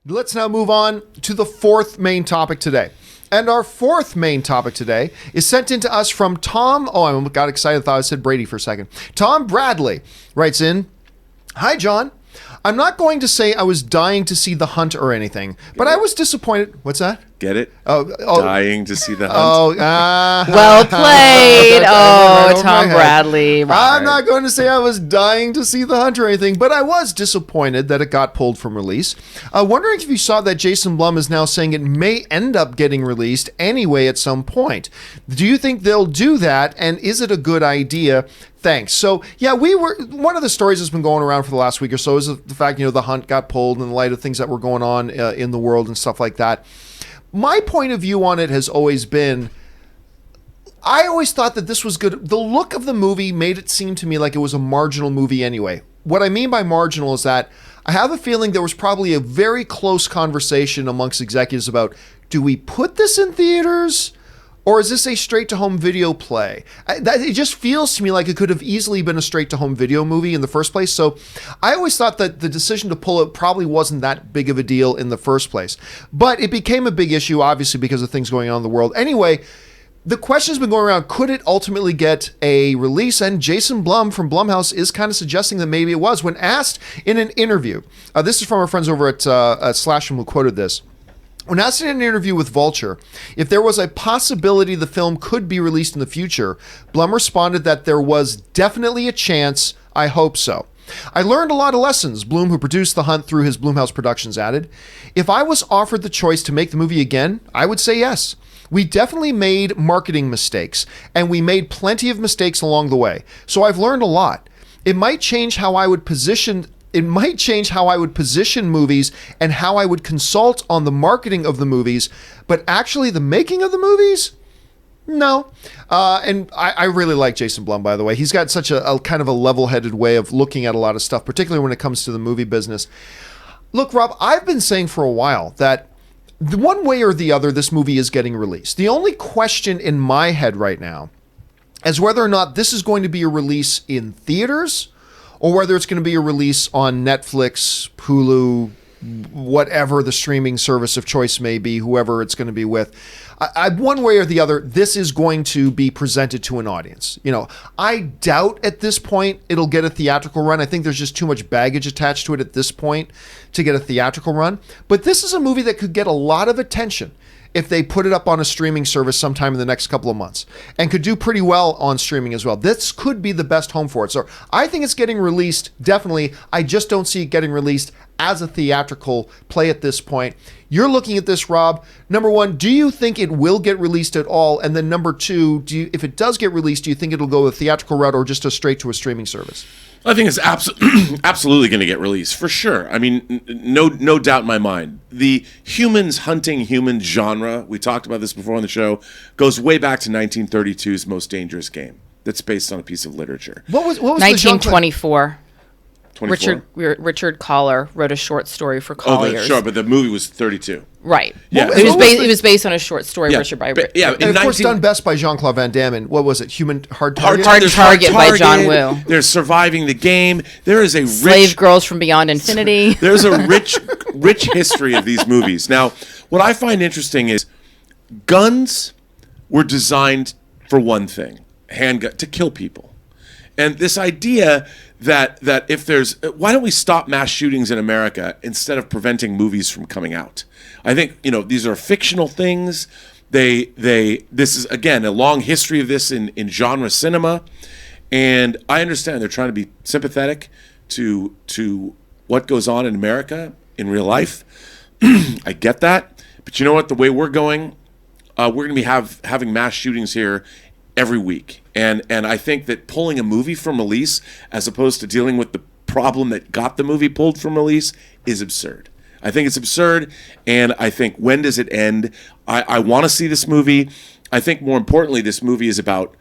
Let's now move on to the fourth main topic today. And our fourth main topic today is sent in to us from Tom. Oh, I got excited. I thought I said Brady for a second. Tom Bradley writes in, "Hi, John. I'm not going to say I was dying to see The Hunt or anything, but I was disappointed." What's that? Get it? Oh, Dying to see The Hunt. Oh, well played. Right Tom Bradley. Robert. I'm not going to say I was dying to see The Hunt or anything, but I was disappointed that it got pulled from release. Wondering if you saw that Jason Blum is now saying it may end up getting released anyway at some point. Do you think they'll do that, and is it a good idea? Thanks. So, yeah, one of the stories that's been going around for the last week or so is the fact, The Hunt got pulled in the light of things that were going on in the world and stuff like that. My point of view on it has always been, I always thought that this was good. The look of the movie made it seem to me like it was a marginal movie anyway. What I mean by marginal is that I have a feeling there was probably a very close conversation amongst executives about, do we put this in theaters? Or is this a straight-to-home video play? It just feels to me like it could have easily been a straight-to-home video movie in the first place. So I always thought that the decision to pull it probably wasn't that big of a deal in the first place. But it became a big issue, obviously, because of things going on in the world. Anyway, the question's been going around, could it ultimately get a release? And Jason Blum from Blumhouse is kind of suggesting that maybe it was. When asked in an interview, this is from our friends over at Slasham who quoted this. When asked in an interview with Vulture if there was a possibility the film could be released in the future, Blum responded that there was definitely a chance. I hope so. I learned a lot of lessons, Blum, who produced The Hunt through his Blumhouse Productions, added. If I was offered the choice to make the movie again, I would say yes. We definitely made marketing mistakes, and we made plenty of mistakes along the way. So I've learned a lot. It might change how I would position movies and how I would consult on the marketing of the movies, but actually the making of the movies? No. And I really like Jason Blum, by the way. He's got such a kind of a level-headed way of looking at a lot of stuff, particularly when it comes to the movie business. Look, Rob, I've been saying for a while that one way or the other, this movie is getting released. The only question in my head right now is whether or not this is going to be a release in theaters or whether it's going to be a release on Netflix, Hulu, whatever the streaming service of choice may be, whoever it's going to be with. One way or the other, this is going to be presented to an audience. I doubt at this point it'll get a theatrical run. I think there's just too much baggage attached to it at this point to get a theatrical run. But this is a movie that could get a lot of attention if they put it up on a streaming service sometime in the next couple of months, and could do pretty well on streaming as well. This could be the best home for it. So I think it's getting released, definitely. I just don't see it getting released as a theatrical play at this point. You're looking at this, Rob. Number one, do you think it will get released at all? And then number two, if it does get released, do you think it'll go a theatrical route or just straight to a streaming service? I think it's absolutely going to get released, for sure. I mean, no doubt in my mind. The humans hunting humans genre, we talked about this before on the show, goes way back to 1932's Most Dangerous Game. That's based on a piece of literature. What was 1924. 24? Richard Collier wrote a short story for Collier's. Sure, but the movie was 32. Right. Yeah. It was based on a short story written by Richard. Yeah, and of course done best by Jean-Claude Van Damme. And what was it? Hard Target? Hard Target by John Woo. There's Surviving the Game. There is a Slave Girls from Beyond Infinity. There's a rich history of these movies. Now, what I find interesting is guns were designed for one thing, handgun, to kill people. And this idea that if there's, why don't we stop mass shootings in America instead of preventing movies from coming out? I think, these are fictional things. This is, again, a long history of this in genre cinema. And I understand they're trying to be sympathetic to what goes on in America in real life. I get that. But you know what? The way we're going, we're going to be having mass shootings here every week. And I think that pulling a movie from release as opposed to dealing with the problem that got the movie pulled from release is absurd. I think it's absurd, and I think, when does it end? I want to see this movie. I think more importantly, this movie is about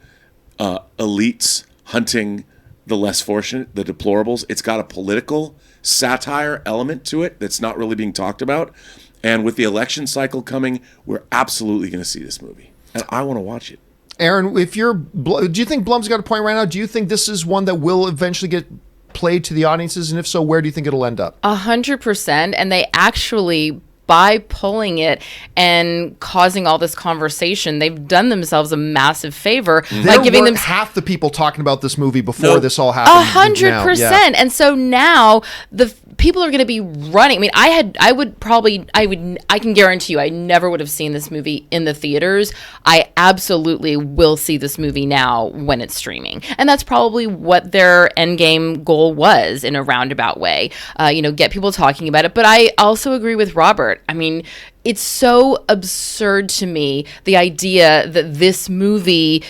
elites hunting the less fortunate, the deplorables. It's got a political satire element to it that's not really being talked about. And with the election cycle coming, we're absolutely going to see this movie. And I want to watch it. Aaron, do you think Blum's got a point right now? Do you think this is one that will eventually get played to the audiences? And if so, where do you think it'll end up? 100%. And they actually, by pulling it and causing all this conversation, they've done themselves a massive favor by giving them half the people talking about this movie before this all happened. 100%. Yeah. And so now the people are going to be running. I mean, I can guarantee you, I never would have seen this movie in the theaters. I absolutely will see this movie now when it's streaming. And that's probably what their end game goal was in a roundabout way, get people talking about it. But I also agree with Robert. I mean, it's so absurd to me, the idea that this movie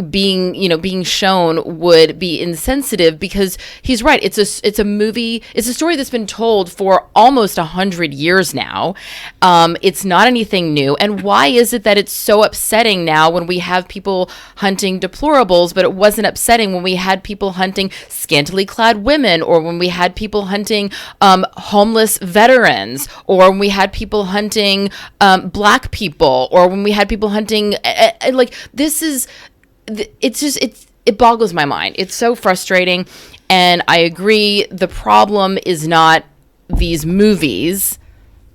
being shown would be insensitive, because he's right. It's a movie. It's a story that's been told for almost 100 years now. It's not anything new. And why is it that it's so upsetting now when we have people hunting deplorables, but it wasn't upsetting when we had people hunting scantily clad women, or when we had people hunting homeless veterans, or when we had people hunting black people, or when we had people hunting it boggles my mind. It's so frustrating. And I agree, the problem is not these movies.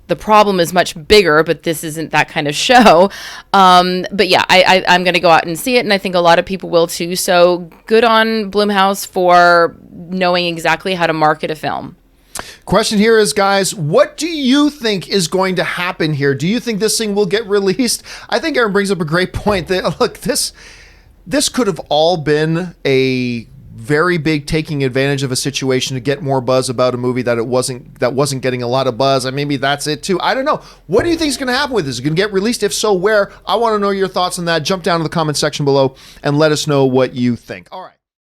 The problem is much bigger, but this isn't that kind of show. But yeah, I'm going to go out and see it, and I think a lot of people will too. So good on Blumhouse for knowing exactly how to market a film. Question here is, guys, what do you think is going to happen here? Do you think this thing will get released? I think Aaron brings up a great point. That, look, this could have all been a very big taking advantage of a situation to get more buzz about a movie that wasn't getting a lot of buzz, and maybe that's it too. I don't know. What do you think is going to happen with this? Is it going to get released? If so, where? I want to know your thoughts on that. Jump down to the comment section below and let us know what you think. All right.